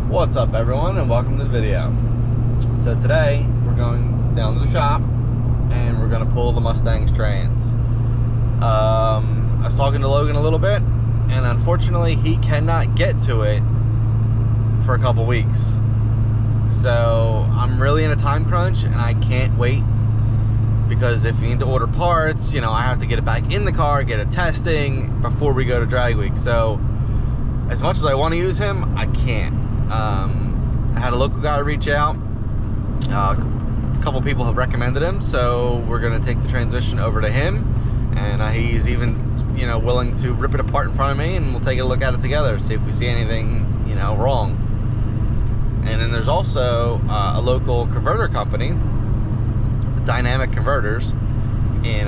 What's up, everyone, and welcome to the video. So today we're going down to the shop and we're going to pull the Mustang's trans. I was talking to Logan a little bit, and unfortunately he cannot get to it for a couple weeks. So I'm really in a time crunch and I can't wait, because if you need to order parts, you know, I have to get it back in the car, get it testing before we go to drag week. So as much as I want to use him, I can't. I had a local guy reach out. A couple people have recommended him, so we're gonna take the transmission over to him, and he's even, you know, willing to rip it apart in front of me, and we'll take a look at it together, see if we see anything, you know, wrong. And then there's also a local converter company, Dynamic Converters, in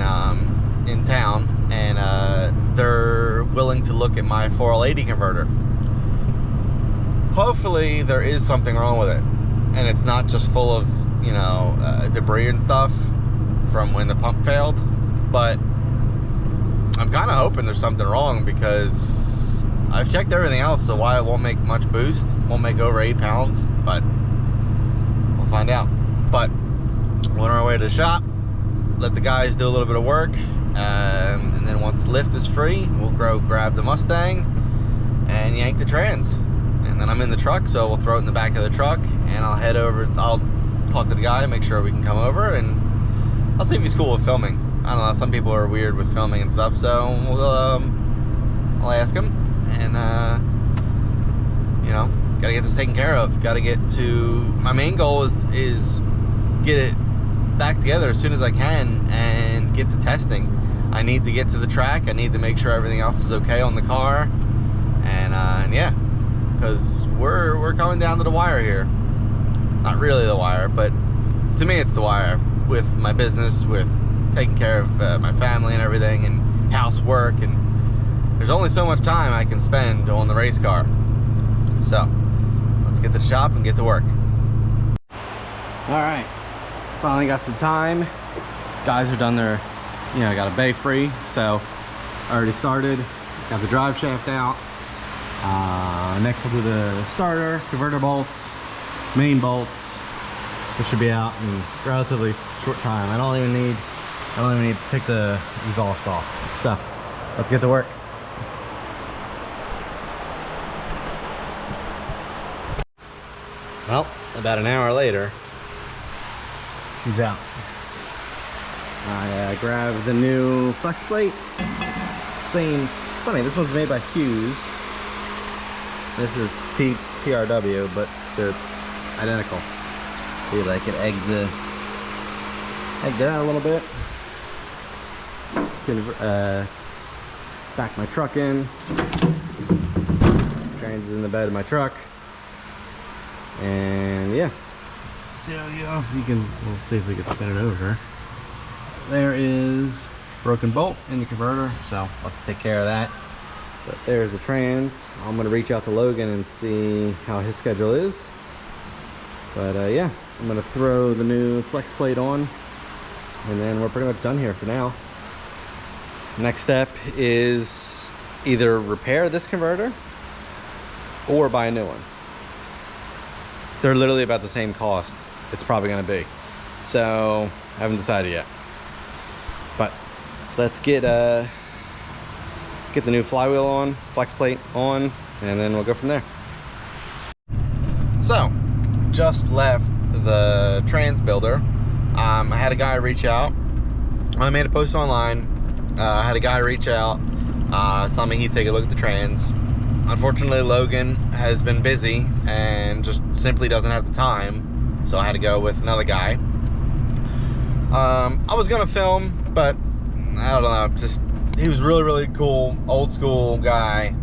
town, and they're willing to look at my 4L80 converter. Hopefully there is something wrong with it, and it's not just full of, you know, debris and stuff from when the pump failed. But I'm kind of hoping there's something wrong, because I've checked everything else, so why it won't make much boost, won't make over 8 pounds, but we'll find out. But we're on our way to the shop, let the guys do a little bit of work, and then once the lift is free, we'll go grab the Mustang and yank the trans. And then I'm in the truck, so we'll throw it in the back of the truck, and I'll head over. I'll talk to the guy, make sure we can come over, and I'll see if he's cool with filming. I don't know, some people are weird with filming and stuff, so we'll I'll ask him, and you know, gotta get this taken care of. Gotta get to, my main goal is get it back together as soon as I can and get to testing. I need to get to the track. I need to make sure everything else is okay on the car, and yeah, because we're coming down to the wire here. Not really the wire, but to me it's the wire, with my business, with taking care of my family and everything, and housework, and there's only so much time I can spend on the race car. So let's get to the shop and get to work. All right, finally got some time. Guys are done their, you know, got a bay free, so I already started, got the drive shaft out. Next we'll do the starter, converter bolts, main bolts. This should be out in relatively short time. I don't even need to take the exhaust off. So let's get to work. Well, about an hour later, he's out. I grabbed the new flex plate. Same, it's funny, this one's made by Hughes. This is PRW, but they're identical. See if I can egg that a little bit. Can back my truck in. Trans is in the bed of my truck. And yeah. So yeah, if you can, we'll see if we can spin it over. There is broken bolt in the converter, so I'll have to take care of that. But there's the trans. I'm gonna reach out to Logan and see how his schedule is. But yeah, I'm gonna throw the new flex plate on, and then we're pretty much done here for now. Next step is either repair this converter or buy a new one. They're literally about the same cost, it's probably gonna be. So I haven't decided yet. But let's get the new flywheel on, flex plate on, and then we'll go from there. So, just left the trans builder. I had a guy reach out. I made a post online. I had a guy reach out, tell me he'd take a look at the trans. Unfortunately, Logan has been busy and just simply doesn't have the time, so I had to go with another guy. I was gonna film, but I don't know, just he was really cool, old school guy,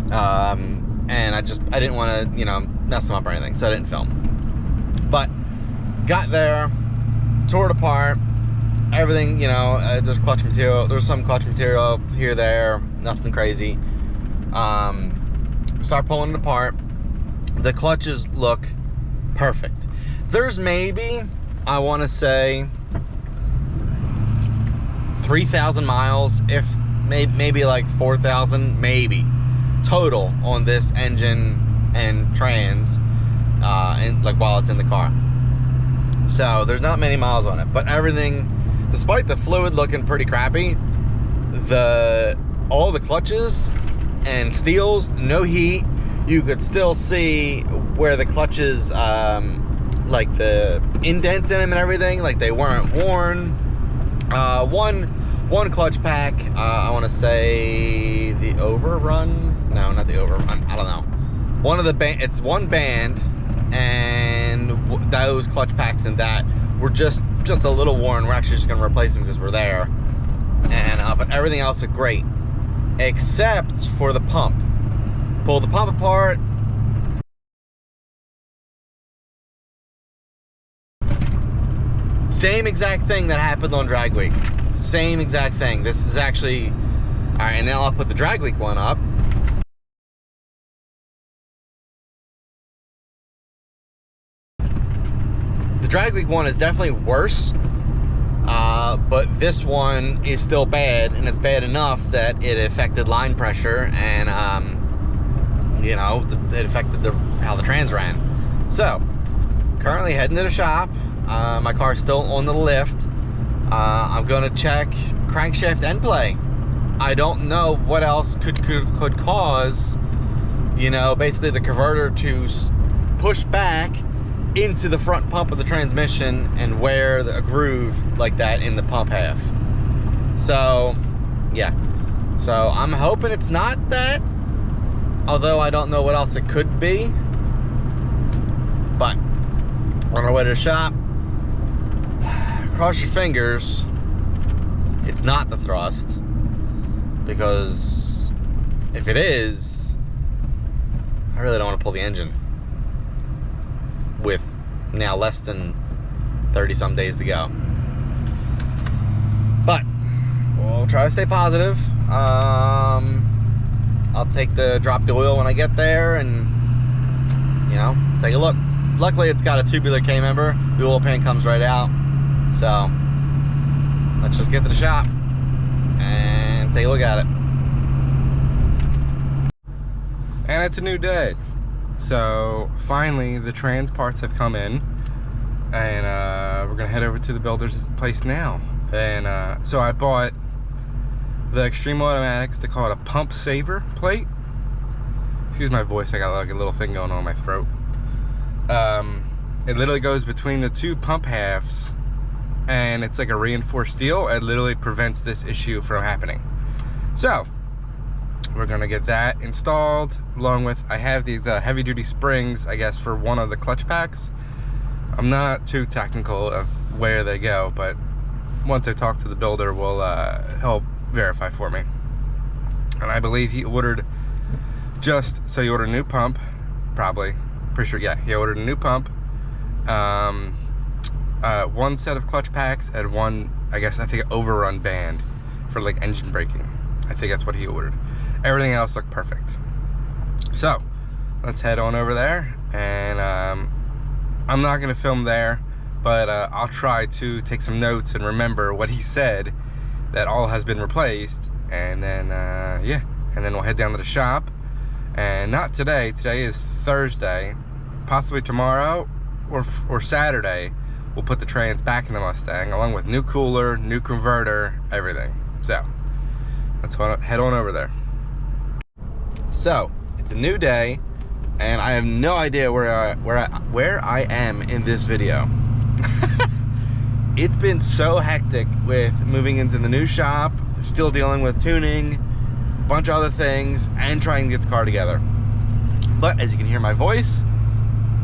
and I didn't want to, you know, mess him up or anything, so I didn't film. But got there, tore it apart, everything, you know, there's clutch material, there's some clutch material here, there, nothing crazy. Start pulling it apart. The clutches look perfect. There's maybe, I want to say, 3,000 miles, if maybe like 4,000, maybe total on this engine and trans. like while it's in the car. So there's not many miles on it, but everything, despite the fluid looking pretty crappy, all the clutches and steels, no heat. You could still see where the clutches, like the indents in them and everything, like they weren't worn. One clutch pack, I want to say the overrun. No, not the overrun. I don't know. One of the it's one band, and those clutch packs and that were just a little worn. We're actually just gonna replace them because we're there. And but everything else looked great, except for the pump. Pulled the pump apart. Same exact thing that happened on drag week. Same exact thing. This is actually, all right, and now I'll put the drag week one up. The drag week one is definitely worse, but this one is still bad, and it's bad enough that it affected line pressure, and you know, it affected how the trans ran. So, currently heading to the shop. My car's still on the lift. I'm gonna check crankshaft end play. I don't know what else could cause, you know, basically the converter to push back into the front pump of the transmission and wear a groove like that in the pump half. So, yeah. So I'm hoping it's not that, although I don't know what else it could be. But on our way to the shop, cross your fingers it's not the thrust, because if it is, I really don't want to pull the engine with now less than 30 some days to go. But we'll try to stay positive. I'll drop the oil when I get there and, you know, take a look. Luckily it's got a tubular K-member. The oil pan comes right out. So let's just get to the shop and take a look at it. And it's a new day. So finally the trans parts have come in, and we're gonna head over to the builder's place now. And so I bought the Extreme Automatics. They call it a pump saver plate. Excuse my voice, I got like a little thing going on in my throat. It literally goes between the two pump halves, and it's like a reinforced steel. It literally prevents this issue from happening. So we're gonna get that installed, along with, I have these heavy duty springs, I guess, for one of the clutch packs. I'm not too technical of where they go, but once I talk to the builder, he'll verify for me. And I believe he ordered he ordered a new pump, probably, pretty sure, yeah, he ordered a new pump, one set of clutch packs, and one, I think, overrun band for like engine braking. I think that's what he ordered. Everything else looked perfect. So let's head on over there, and I'm not gonna film there, but I'll try to take some notes and remember what he said, that all has been replaced, and then yeah, and then we'll head down to the shop. And not today, today is Thursday, possibly tomorrow or Saturday, we'll put the trans back in the Mustang, along with new cooler, new converter, everything. So let's head on over there. So it's a new day, and I have no idea where I am in this video. It's been so hectic with moving into the new shop, still dealing with tuning, a bunch of other things, and trying to get the car together. But as you can hear my voice,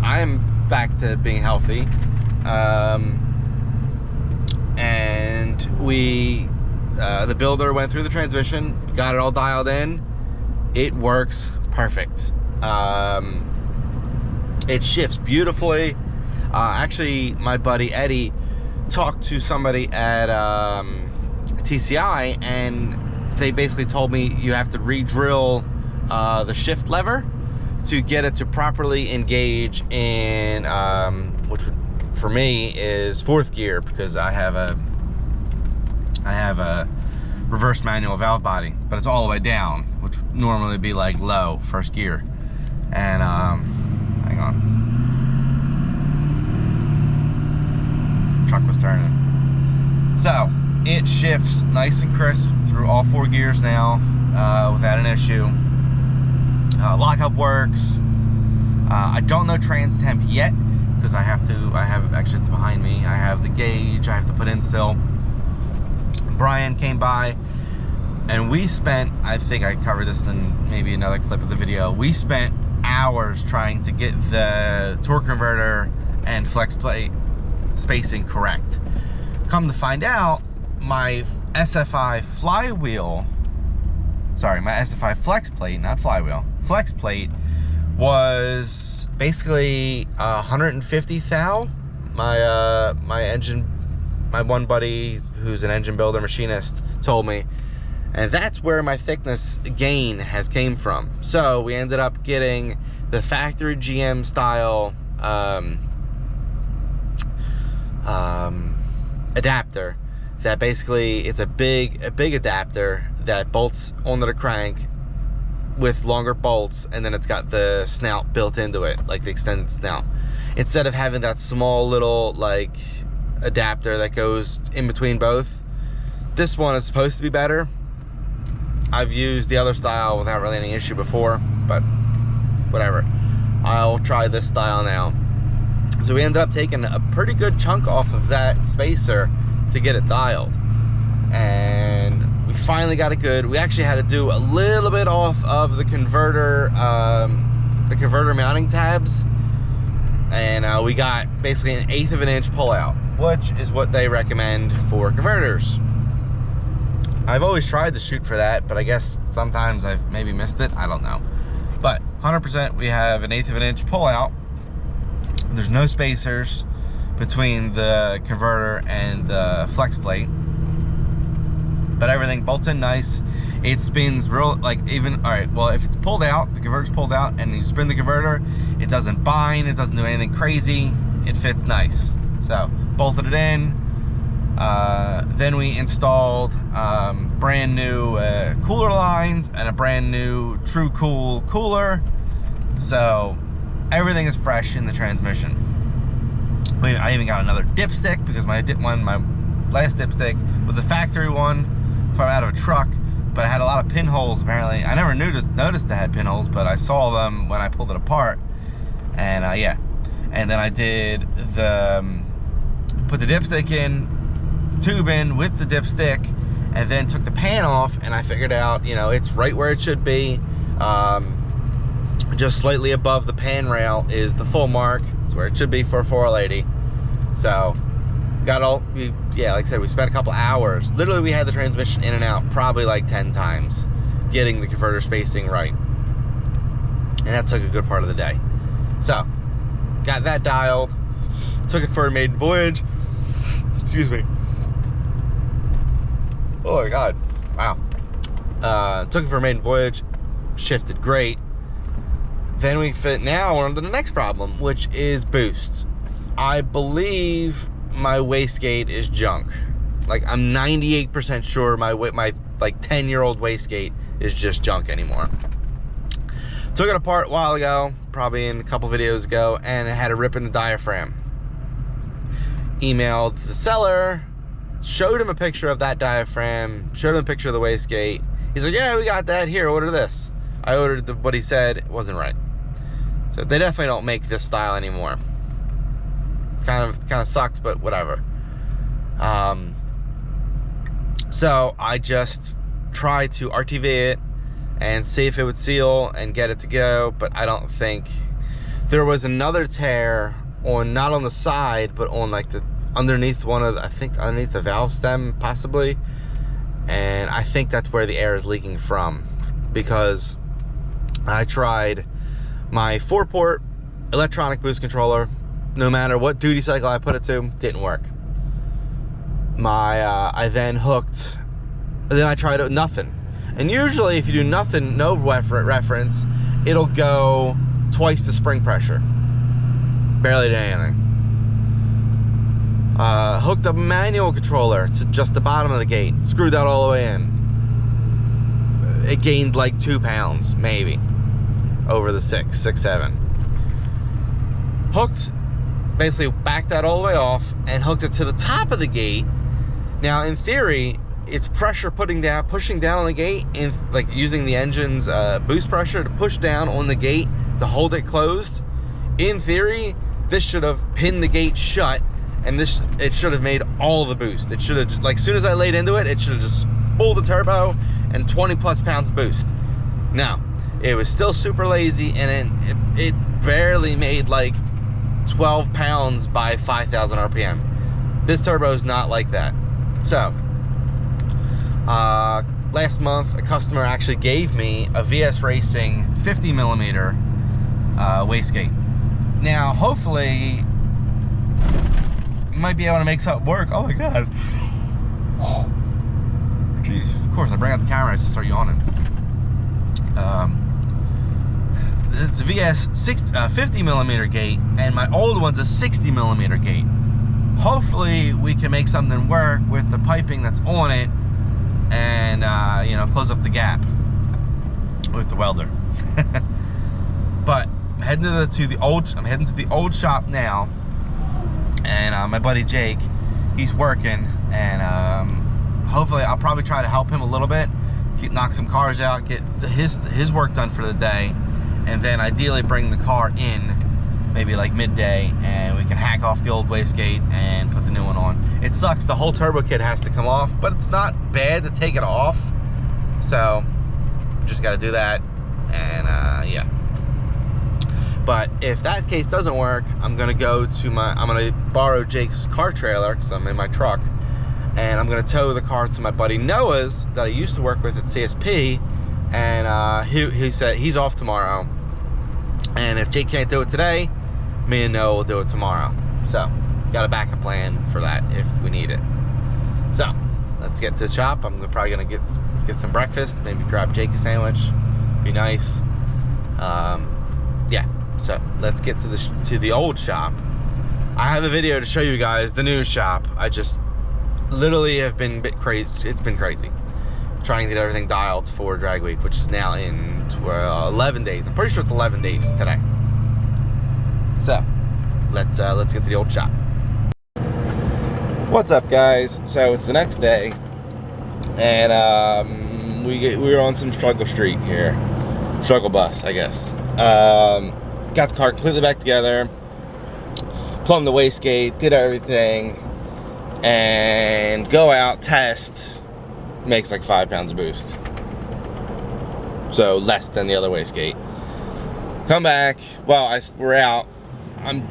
I am back to being healthy. And the builder went through the transmission, got it all dialed in. It works perfect. It shifts beautifully. Actually, my buddy Eddie talked to somebody at TCI, and they basically told me you have to re-drill the shift lever to get it to properly engage in, which for me is 4th gear, because I have a reverse manual valve body, but it's all the way down, which would normally be like low, 1st gear. And hang on. was turning. So it shifts nice and crisp through all 4 gears now without an issue. Lockup works. I don't know trans temp yet because I have actually it's behind me. I have the gauge I have to put in still. Brian came by and we spent, I think I covered this in maybe another clip of the video, we spent hours trying to get the torque converter and flex plate spacing correct. Come to find out, my SFI flywheel, sorry, my SFI flex plate, not flywheel, flex plate was basically 150 thou. My engine, my one buddy who's an engine builder machinist told me, and that's where my thickness gain has came from. So we ended up getting the factory GM style adapter that basically it's a big adapter that bolts onto the crank with longer bolts, and then it's got the snout built into it, like the extended snout, instead of having that small little like adapter that goes in between both. This one is supposed to be better. I've used the other style without really any issue before, but whatever. I'll try this style now. So we ended up taking a pretty good chunk off of that spacer to get it dialed, and we finally got it good. We actually had to do a little bit off of the converter mounting tabs, and we got basically an 1/8 of an inch pullout, which is what they recommend for converters. I've always tried to shoot for that, but I guess sometimes I've maybe missed it, I don't know. But 100% we have an 1/8 of an inch pullout. There's no spacers between the converter and the flex plate, but everything bolts in nice. It spins real, like even, all right, well, if it's pulled out, the converter's pulled out, and you spin the converter, it doesn't bind, it doesn't do anything crazy, it fits nice. So bolted it in. Then we installed brand new cooler lines and a brand new True Cool cooler. So everything is fresh in the transmission. I even got another dipstick because my last dipstick was a factory one from out of a truck, but it had a lot of pinholes apparently. I never noticed it had pinholes, but I saw them when I pulled it apart. And yeah, and then I did put the dipstick in, tube in with the dipstick, and then took the pan off, and I figured out, you know, it's right where it should be. Just slightly above the pan rail is the full mark. It's where it should be for a 480. So yeah, like I said, we spent a couple hours. Literally, we had the transmission in and out probably like 10 times getting the converter spacing right, and that took a good part of the day. So got that dialed, took it for a maiden voyage. Excuse me. Oh my God, wow. Took it for a maiden voyage, shifted great. Then now we're on to the next problem, which is boost. I believe my wastegate is junk. Like, I'm 98% sure my like 10-year-old wastegate is just junk anymore. Took it apart a while ago, probably in a couple videos ago, and it had a rip in the diaphragm. Emailed the seller, showed him a picture of that diaphragm, showed him a picture of the wastegate. He's like, yeah, we got that, here, order this. I ordered what he said, it wasn't right. So they definitely don't make this style anymore. It kind of sucks, but whatever. So I just tried to RTV it and see if it would seal and get it to go, but I don't think. There was another tear on, not on the side, but on like the underneath one of the, I think underneath the valve stem possibly, and I think that's where the air is leaking from, because I tried my 4-port electronic boost controller, no matter what duty cycle I put it to, didn't work. I then I tried nothing. And usually if you do nothing, no reference, it'll go twice the spring pressure. Barely did anything. Hooked up a manual controller to just the bottom of the gate, screwed that all the way in. It gained like 2 pounds, maybe, over the 6, 7. Hooked basically backed that all the way off and hooked it to the top of the gate. Now, in theory, it's pressure pushing down on the gate, and like using the engine's boost pressure to push down on the gate to hold it closed. In theory, this should have pinned the gate shut, and it should have made all the boost. It should have, like, as soon as I laid into it, it should have just pulled the turbo and 20 plus pounds boost. Now, it was still super lazy, and it barely made like 12 pounds by 5,000 RPM. This turbo is not like that. So, last month, a customer actually gave me a VS Racing 50 millimeter wastegate. Now, hopefully, might be able to make something work. Oh my God. Jeez, of course, I bring out the camera, I just start yawning. It's a VS 50 millimeter gate, and my old one's a 60 millimeter gate. Hopefully, we can make something work with the piping that's on it, and you know, close up the gap with the welder. But I'm heading to the old shop now, and my buddy Jake, he's working, and hopefully I'll probably try to help him a little bit, knock some cars out, get his work done for the day, and then ideally bring the car in maybe like midday, and we can hack off the old wastegate and put the new one on. It sucks, the whole turbo kit has to come off, but it's not bad to take it off. So just got to do that, and yeah. But if that case doesn't work, I'm gonna borrow Jake's car trailer, because I'm in my truck, and I'm gonna tow the car to my buddy Noah's that I used to work with at CSP, and he said he's off tomorrow, and if Jake can't do it today, me and Noah will do it tomorrow. So got a backup plan for that if we need it. So let's get to the shop. I'm probably gonna get some breakfast, maybe grab Jake a sandwich, be nice. Yeah, so let's get to the old shop. I have a video to show you guys the new shop. I just literally have been a bit crazy. It's been crazy trying to get everything dialed for drag week, which is now in 11 days. I'm pretty sure it's 11 days today. So let's get to the old shop. What's up, guys? So it's the next day, and we were on some struggle street here, struggle bus, I guess. Got the car completely back together, plumbed the wastegate, did everything, and go out, test, makes like 5 pounds of boost. So less than the other wastegate. Come back, well, we're out. I'm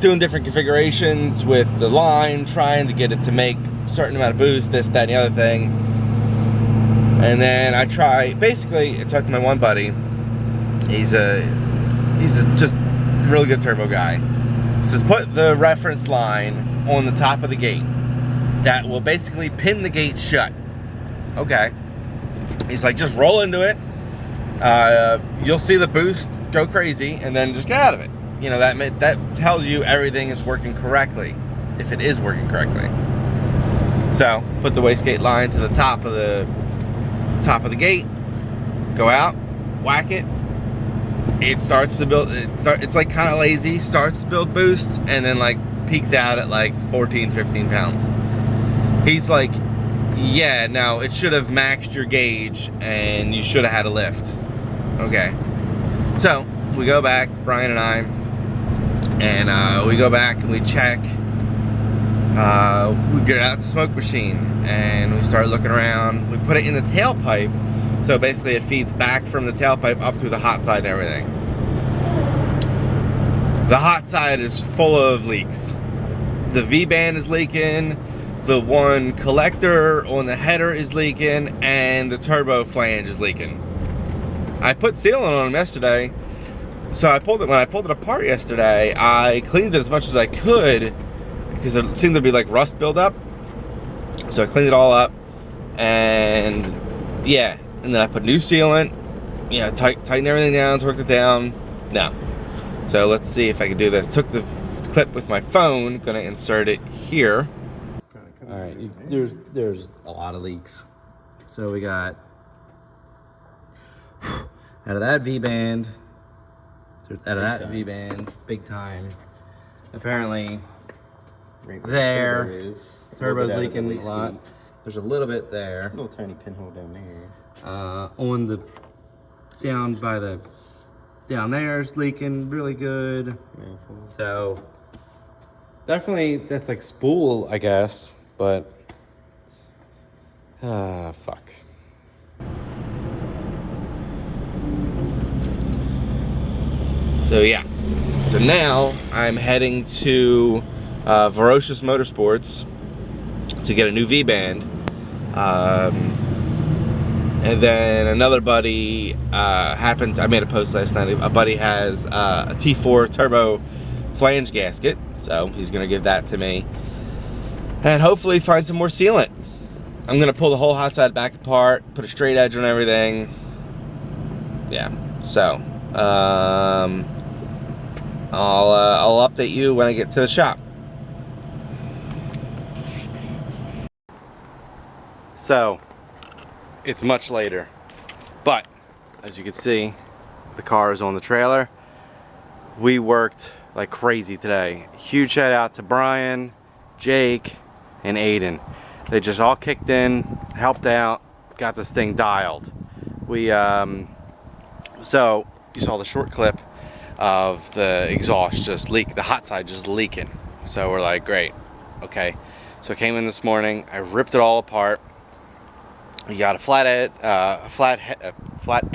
doing different configurations with the line, trying to get it to make a certain amount of boost, this, that, and the other thing. And then I talked to my one buddy. He's just a really good turbo guy. He says, put the reference line on the top of the gate. That will basically pin the gate shut. Okay. He's like, just roll into it. You'll see the boost go crazy, and then just get out of it. You know, that tells you everything is working correctly, if it is working correctly. So put the wastegate line to the top of the gate, go out, whack it. It starts to build. It's like kind of lazy. Starts to build boost, and then like peaks out at like 14, 15 pounds. He's like, yeah, no, it should have maxed your gauge, and you should have had a lift. Okay. So we go back, Brian and I, and we go back and we check. We get out the smoke machine and we start looking around. We put it in the tailpipe, so basically it feeds back from the tailpipe up through the hot side and everything. The hot side is full of leaks. The V-band is leaking, the one collector on the header is leaking, and the turbo flange is leaking. I put sealant on them yesterday. So when I pulled it apart yesterday, I cleaned it as much as I could because it seemed to be like rust buildup. So I cleaned it all up, and yeah, and then I put new sealant, you know, tighten everything down, torqued it down. No. So let's see if I can do this. Took the clip with my phone, gonna insert it here. All right, there's a lot of leaks. So we got out of that V-band, big time. Apparently, Right where the there. turbo is. Turbo's A little bit out of the leaking a wastegate. lot. There's a little bit there. Little tiny pinhole down there. On the down there's leaking really good. So definitely that's like spool, I guess, but fuck. So yeah. So now I'm heading to Ferocious Motorsports to get a new V-band. And then another buddy I made a post last night. A buddy has a T4 turbo flange gasket, so he's gonna give that to me. And hopefully find some more sealant. I'm gonna pull the whole hot side back apart, put a straight edge on everything. Yeah, so I'll update you when I get to the shop. So it's much later, but as you can see, the car is on the trailer. We worked like crazy today. Huge shout out to Brian, Jake, and Aiden. They just all kicked in, helped out, got this thing dialed. We so you saw the short clip of the exhaust just leak, the hot side just leaking. So we're like, great, okay. So I came in this morning, I ripped it all apart. You got a flat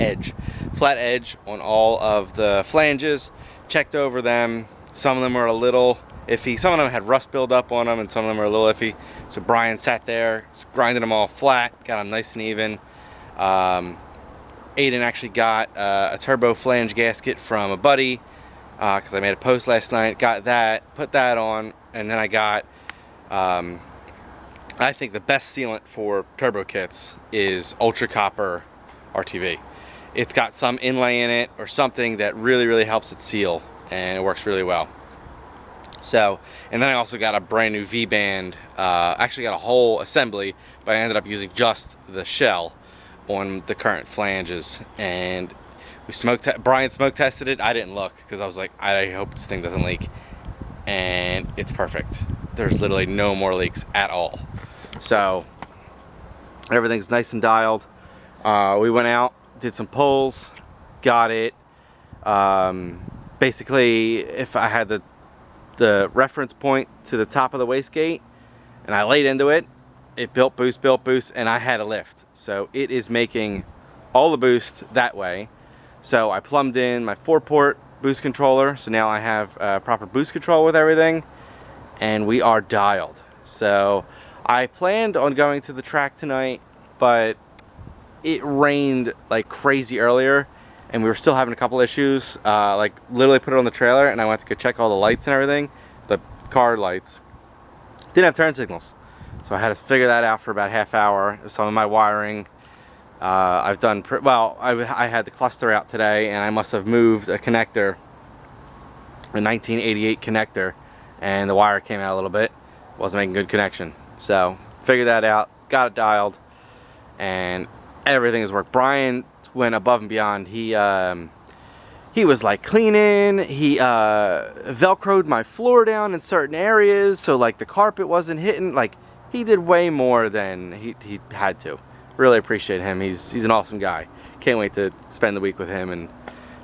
edge on all of the flanges. Checked over them. Some of them were a little iffy. Some of them had rust buildup on them, and some of them were a little iffy. So Brian sat there, grinded them all flat, got them nice and even. Aiden actually got a turbo flange gasket from a buddy because I made a post last night. Got that, put that on, and then I got. I think the best sealant for turbo kits is Ultra Copper RTV. It's got some inlay in it or something that really helps it seal, and it works really well. So, and then I also got a brand new V-band, actually got a whole assembly, but I ended up using just the shell on the current flanges. And we Brian smoke tested it. I didn't look because I was like, I hope this thing doesn't leak. And it's perfect. There's literally no more leaks at all. So everything's nice and dialed. We went out, did some pulls, got it. Basically, if I had the reference point to the top of the wastegate and I laid into it, it built boost, and I had a lift. So it is making all the boost that way. So I plumbed in my 4-port boost controller. So now I have proper boost control with everything, and we are dialed. So I planned on going to the track tonight, but it rained like crazy earlier, and we were still having a couple issues. Like literally put it on the trailer, and I went to go check all the lights and everything. The car lights didn't have turn signals, so I had to figure that out for about half hour. Some of my wiring, I've done I had the cluster out today, and I must have moved a connector, a 1988 connector, and the wire came out a little bit. Wasn't making good connection. So figured that out, got it dialed, and everything has worked. Brian went above and beyond. He was like cleaning. He velcroed my floor down in certain areas so like the carpet wasn't hitting. Like he did way more than he had to. Really appreciate him. He's an awesome guy. Can't wait to spend the week with him and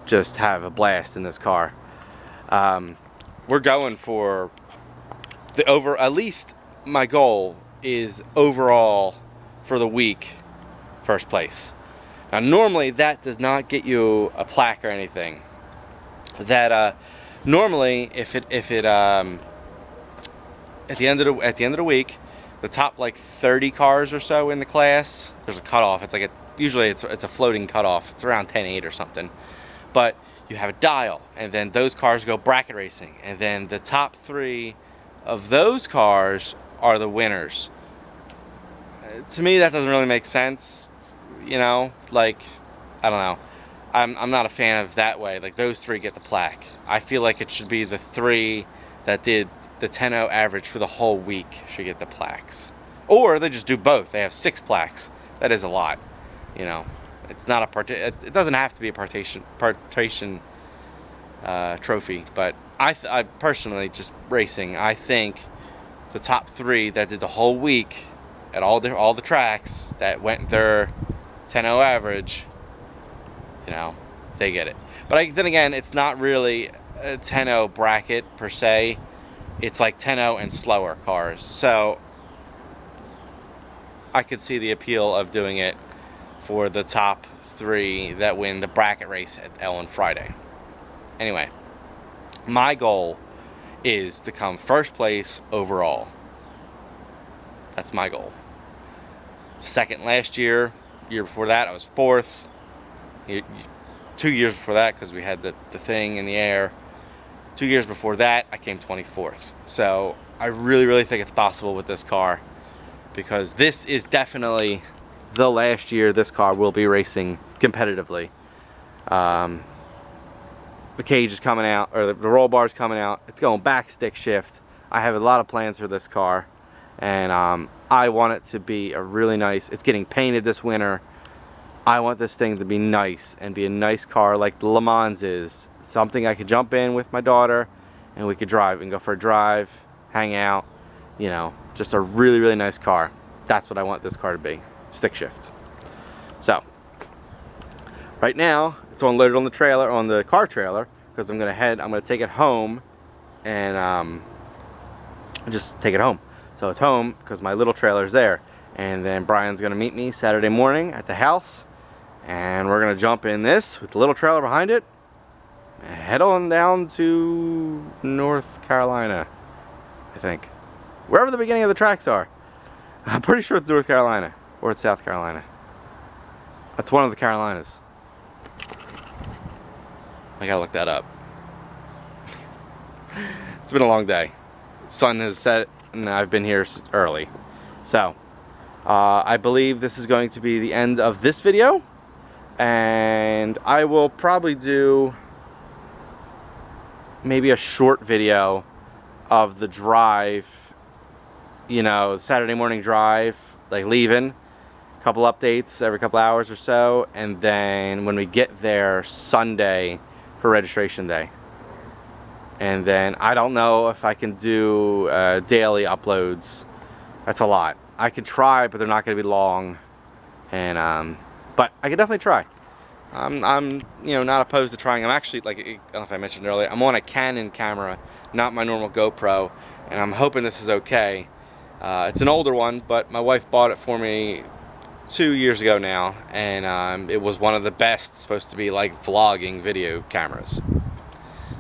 just have a blast in this car. We're going for at least my goal is overall for the week first place. Now normally that does not get you a plaque or anything. That normally if it at the end of the week, the top like 30 cars or so in the class, there's a cutoff. It's like usually it's a floating cutoff. It's around 10.8 or something. But you have a dial, and then those cars go bracket racing, and then the top 3 of those cars are the winners. To me, that doesn't really make sense. You know, like, I don't know. I'm not a fan of that way. Like, those 3 get the plaque. I feel like it should be the 3 that did the 10.0 average for the whole week should get the plaques. Or they just do both. They have 6 plaques. That is a lot. You know, it's not a it doesn't have to be a partition trophy. But I personally, just racing, I think the top 3 that did the whole week at all the tracks that went their 10.0 average, you know, they get it. But then again, it's not really a 10.0 bracket per se. It's like 10.0 and slower cars. So I could see the appeal of doing it for the top 3 that win the bracket race at Ellen Friday. Anyway, my goal is to come first place overall. That's my goal. Second last year. Year before that, I was 4th. 2 years before that, because we had the thing in the air. 2 years before that, I came 24th. So I really think it's possible with this car, because this is definitely the last year this car will be racing competitively. The cage is coming out, or the roll bar is coming out. It's going back stick shift. I have a lot of plans for this car, and I want it to be a really nice, it's getting painted this winter. I want this thing to be nice and be a nice car like the Le Mans is. Something I could jump in with my daughter and we could drive and go for a drive, hang out, you know, just a really nice car. That's what I want this car to be, stick shift. So, right now, it's unloaded on the trailer, on the car trailer, because I'm gonna take it home and just take it home. So it's home because my little trailer's there, and then Brian's gonna meet me Saturday morning at the house, and we're gonna jump in this with the little trailer behind it and head on down to North Carolina, I think, wherever the beginning of the tracks are. I'm pretty sure it's North Carolina or it's South Carolina. That's one of the Carolinas. I gotta look that up. It's been a long day. Sun has set and I've been here early. So, I believe this is going to be the end of this video, and I will probably do maybe a short video of the drive, you know, Saturday morning drive, like leaving, a couple updates every couple hours or so, and then when we get there Sunday for registration day. And then I don't know if I can do daily uploads. That's a lot. I could try, but they're not going to be long. And but I could definitely try. I'm you know, not opposed to trying. I'm actually, like, I don't know if I mentioned earlier, I'm on a Canon camera, not my normal GoPro, and I'm hoping this is okay. It's an older one, but my wife bought it for me 2 years ago now, and it was one of the best, supposed to be like vlogging video cameras.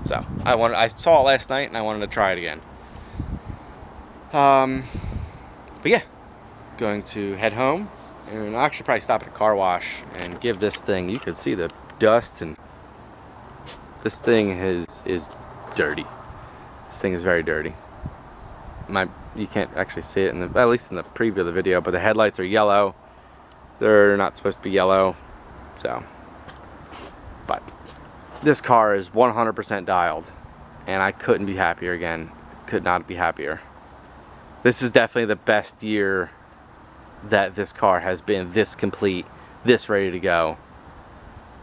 So I saw it last night and I wanted to try it again. But yeah, going to head home, and I'll actually probably stop at a car wash and give this thing, you can see the dust, and this thing is dirty. This thing is very dirty. You can't actually see it at least in the preview of the video, but the headlights are yellow. They're not supposed to be yellow, so. But this car is 100% dialed, and I couldn't be happier again. Could not be happier. This is definitely the best year that this car has been this complete, this ready to go.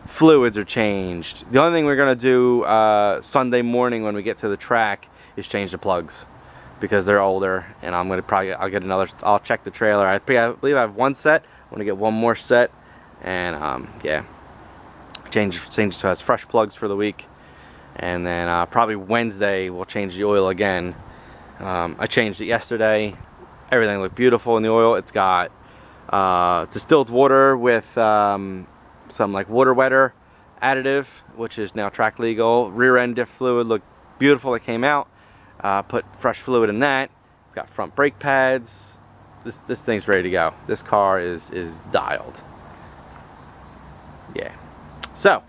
Fluids are changed. The only thing we're gonna do Sunday morning when we get to the track is change the plugs, because they're older, and I'm gonna I'll get another, I'll check the trailer. I believe I have one set. I'm gonna get one more set, and yeah, change it so it has fresh plugs for the week, and then probably Wednesday we'll change the oil again. I changed it yesterday. Everything looked beautiful in the oil. It's got distilled water with some like water wetter additive, which is now track legal. Rear end diff fluid looked beautiful. It came out. Put fresh fluid in that. It's got front brake pads. This thing's ready to go. This car is dialed. Yeah. So,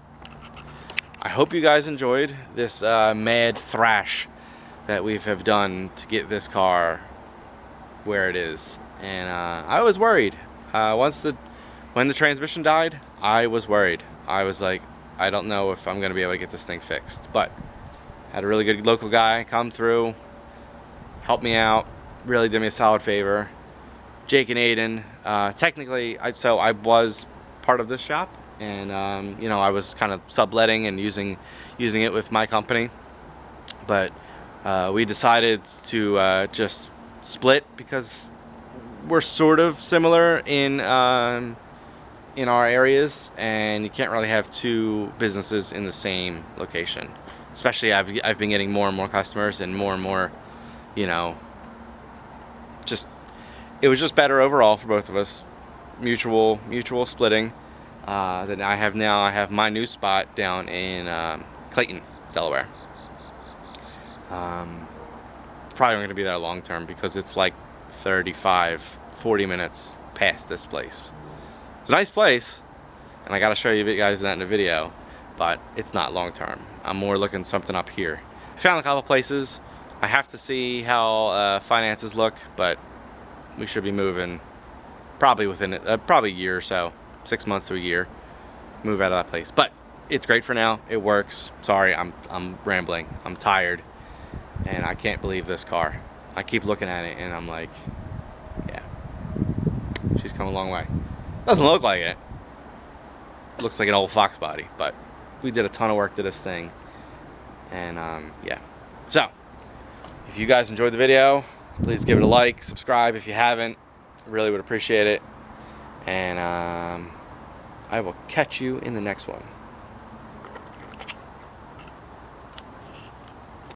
I hope you guys enjoyed this mad thrash that we have done to get this car where it is. And I was worried. When the transmission died, I was worried. I was like, I don't know if I'm gonna be able to get this thing fixed. But had a really good local guy come through, help me out, really did me a solid favor. Jake and Aiden, technically, I was part of this shop, and you know, I was kind of subletting and using using it with my company, but we decided to just split because we're sort of similar in our areas, and you can't really have two businesses in the same location. Especially I've been getting more and more customers and more, you know, it was just better overall for both of us. Mutual splitting. That I have my new spot down in Clayton, Delaware. Probably going to be there long term because it's like 35-40 minutes past this place. It's a nice place, and I got to show you guys that in the video, but it's not long term. I'm more looking something up here. I found a couple places. I have to see how finances look, but we should be moving probably within probably a year or so, 6 months to a year. Move out of that place, but it's great for now. It works. Sorry, I'm rambling. I'm tired, and I can't believe this car. I keep looking at it, and I'm like, yeah, she's come a long way. Doesn't look like it. It looks like an old Fox body, but we did a ton of work to this thing, and yeah. So, if you guys enjoyed the video, please give it a like, subscribe if you haven't. Really would appreciate it, and I will catch you in the next one.